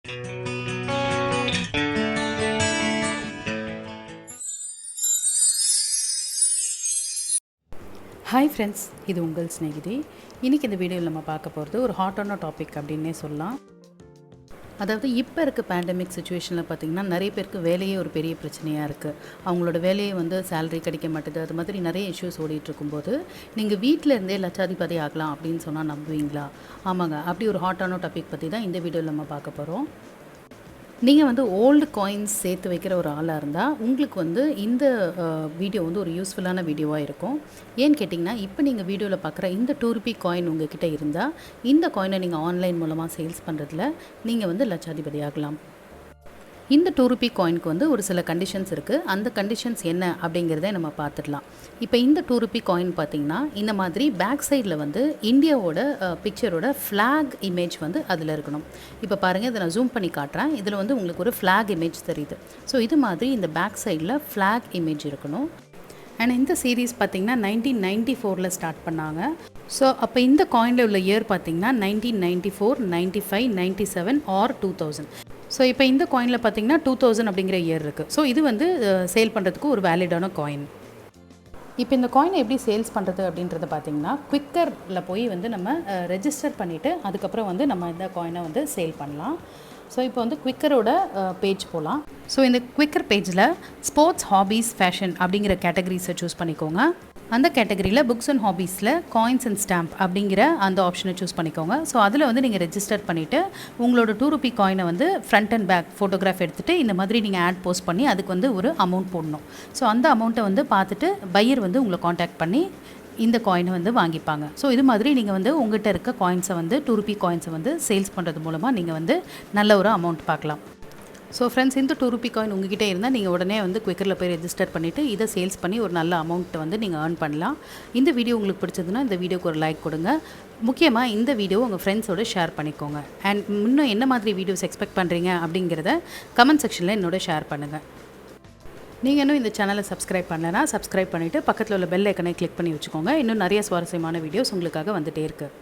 Hi friends, இது உங்கள் ஸ்நேகிதி. இன்றைக்கி இந்த வீடியோவில் நம்ம பார்க்க போகிறது ஒரு ஹாட்டான டாபிக் அப்படின்னே சொல்லலாம். அதாவது இப்போ இருக்க பேண்டமிக் சுச்சுவேஷனில் பார்த்திங்கன்னா நிறைய பேருக்கு வேலையே ஒரு பெரிய பிரச்சனையாக இருக்குது. அவங்களோட வேலையை சேலரி கிடைக்க மாட்டேது, அது மாதிரி நிறைய இஷ்யூஸ் ஓடிட்டுருக்கும்போது நீங்கள் வீட்டில் இருந்தே லட்சாதிபதி ஆகலாம் அப்படின்னு சொன்னால் நம்புவீங்களா? ஆமாங்க, அப்படி ஒரு ஹாட்டான டாபிக் பற்றி தான் இந்த வீடியோவில் நம்ம பார்க்க போகிறோம். நீங்கள் ஓல்டு காயின்ஸ் சேர்த்து வைக்கிற ஒரு ஆளாக இருந்தால் உங்களுக்கு இந்த வீடியோ ஒரு யூஸ்ஃபுல்லான வீடியோவாக இருக்கும். ஏன்னு கேட்டிங்கன்னா, இப்போ நீங்கள் வீடியோவில் பார்க்குற இந்த 2 ரூபி காயின் உங்ககிட்ட இருந்தால் இந்த காயினை நீங்கள் ஆன்லைன் மூலமாக சேல்ஸ் பண்ணுறதுல நீங்கள் லட்சாதிபதி ஆகலாம். இந்த 2 ரூபி காயினுக்கு ஒரு சில கண்டிஷன்ஸ் இருக்குது. அந்த கண்டிஷன்ஸ் என்ன அப்படிங்கிறத நம்ம பார்த்துடலாம். இப்போ இந்த 2 ரூபி காயின் பார்த்திங்கன்னா இந்த மாதிரி பேக் சைடில் இந்தியாவோட பிக்சரோட ஃப்ளாக் இமேஜ் அதில் இருக்கணும். இப்போ பாருங்கள், இதை நான் ஜூம் பண்ணி காட்டுறேன். இதில் உங்களுக்கு ஒரு ஃப்ளாக் இமேஜ் தெரியுது. ஸோ இது மாதிரி இந்த பேக் சைடில் ஃப்ளாக் இமேஜ் இருக்கணும். அண்ட் இந்த சீரீஸ் பார்த்திங்கன்னா 1994 ஸ்டார்ட் பண்ணாங்க. ஸோ அப்போ இந்த காயினில் உள்ள இயர் பார்த்திங்கன்னா 1994, 95, 97 ஆர் 2000. ஸோ இப்போ இந்த காயினில் பார்த்திங்கன்னா 2000 அப்படிங்கிற இயர் இருக்குது. ஸோ இது சேல் பண்ணுறதுக்கு ஒரு வேலிடான காயின். இப்போ இந்த காயினை எப்படி சேல்ஸ் பண்ணுறது அப்படின்றத பார்த்திங்கன்னா, குவிக்கரில் போய் நம்ம ரெஜிஸ்டர் பண்ணிவிட்டு அதுக்கப்புறம் நம்ம இந்த காயினை சேல் பண்ணலாம். ஸோ இப்போ குவிக்கரோட பேஜ் போகலாம். ஸோ இந்த குவிக்கர் பேஜில் ஸ்போர்ட்ஸ், ஹாபீஸ், ஃபேஷன் அப்படிங்கிற கேட்டகரிஸை சூஸ் பண்ணிக்கோங்க. அந்த கேட்டகரியில் புக்ஸ் அண்ட் ஹாபீஸில் காயின்ஸ் அண்ட் ஸ்டாம்ப் அப்படிங்கிற அந்த ஆப்ஷனை சூஸ் பண்ணிக்கோங்க. ஸோ அதில் நீங்கள் ரெஜிஸ்டர் பண்ணிவிட்டு உங்களோட 2 ரூபி காயினை ஃப்ரண்ட் அண்ட் பேக் ஃபோட்டோகிராஃப் எடுத்துகிட்டு இந்த மாதிரி நீங்கள் ஆட் போஸ்ட் பண்ணி அதுக்கு ஒரு அமௌண்ட் போடணும். ஸோ அந்த அமௌண்ட்டை பார்த்துட்டு பையர் உங்களை காண்டாக்ட் பண்ணி இந்த காயினை வாங்கிப்பாங்க. ஸோ இது மாதிரி நீங்கள் உங்கள்கிட்ட இருக்க காயின்ஸை 2 ரூபி காயின்ஸை சேல்ஸ் பண்ணுறது மூலமாக நீங்கள் நல்ல ஒரு அமௌண்ட் பார்க்கலாம். ஸோ ஃப்ரெண்ட்ஸ், இந்த 2 ரூபி காயின் உங்ககிட்ட இருந்தால் நீங்கள் உடனே குவிக்கரில் போய் ரெஜிஸ்டர் பண்ணிவிட்டு இதை சேல்ஸ் பண்ணி ஒரு நல்ல அமௌண்ட்டை நீங்கள் ஏர்ன் பண்ணலாம். இந்த வீடியோ உங்களுக்கு பிடிச்சதுன்னா இந்த வீடியோக்கு ஒரு லைக் கொடுங்க. முக்கியமாக இந்த வீடியோ உங்கள் ஃப்ரெண்ட்ஸோடு ஷேர் பண்ணிக்கோங்க. அண்ட் இன்னும் என்ன மாதிரி வீடியோஸ் எக்ஸ்பெக்ட் பண்ணுறீங்க அப்படிங்கிறத கமெண்ட் செக்ஷனில் என்னோட ஷேர் பண்ணுங்கள். நீங்கள் இன்னும் இந்த சேனலை சப்ஸ்கிரைப் பண்ணலைன்னா சப்ஸ்கிரைப் பண்ணிவிட்டு பக்கத்தில் உள்ள பெல் ஐக்கனை கிளிக் பண்ணி வச்சுக்கோங்க. இன்னும் நிறைய சுவாரஸ்யமான வீடியோஸ் உங்களுக்காக வந்துகிட்டே இருக்குது.